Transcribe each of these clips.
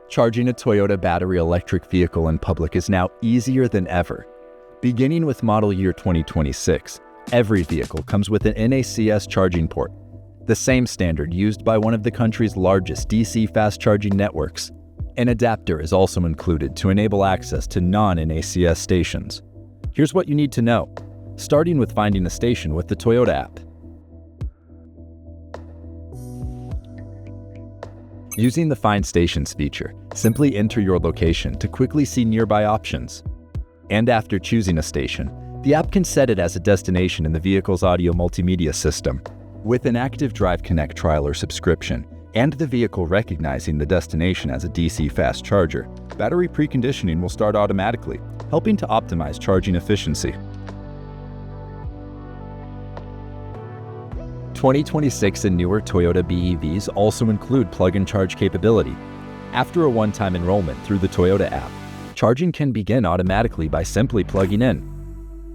Charging a Toyota battery electric vehicle in public is now easier than ever. Beginning with model year 2026, every vehicle comes with an NACS charging port, the same standard used by one of the country's largest DC fast charging networks. An adapter is also included to enable access to non-NACS stations. Here's what you need to know, starting with finding a station with the Toyota app. Using the Find Stations feature, simply enter your location to quickly see nearby options. And after choosing a station, the app can set it as a destination in the vehicle's audio multimedia system. With an active Drive Connect trial or subscription, and the vehicle recognizing the destination as a DC fast charger, battery preconditioning will start automatically, helping to optimize charging efficiency. 2026 and newer Toyota BEVs also include plug-and charge capability. After a one-time enrollment through the Toyota app, charging can begin automatically by simply plugging in.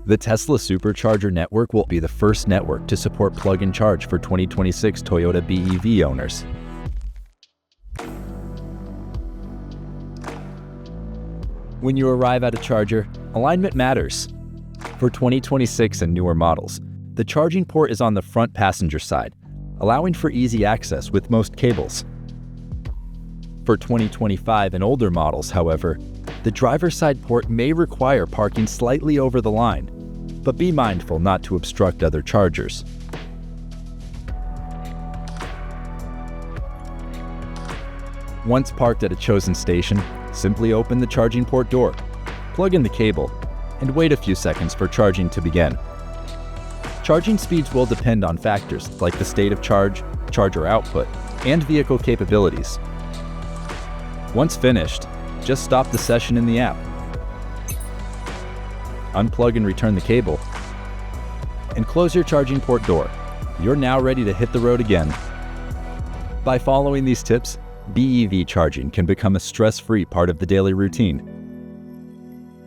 The Tesla Supercharger network will be the first network to support plug-and charge for 2026 Toyota BEV owners. When you arrive at a charger, alignment matters. For 2026 and newer models, the charging port is on the front passenger side, allowing for easy access with most cables. For 2025 and older models, however, the driver's side port may require parking slightly over the line, but be mindful not to obstruct other chargers. Once parked at a chosen station, simply open the charging port door, plug in the cable, and wait a few seconds for charging to begin. Charging speeds will depend on factors like the state of charge, charger output, and vehicle capabilities. Once finished, just stop the session in the app. Unplug and return the cable, and close your charging port door. You're now ready to hit the road again. By following these tips, BEV charging can become a stress-free part of the daily routine.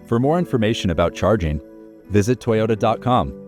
For more information about charging, visit toyota.com.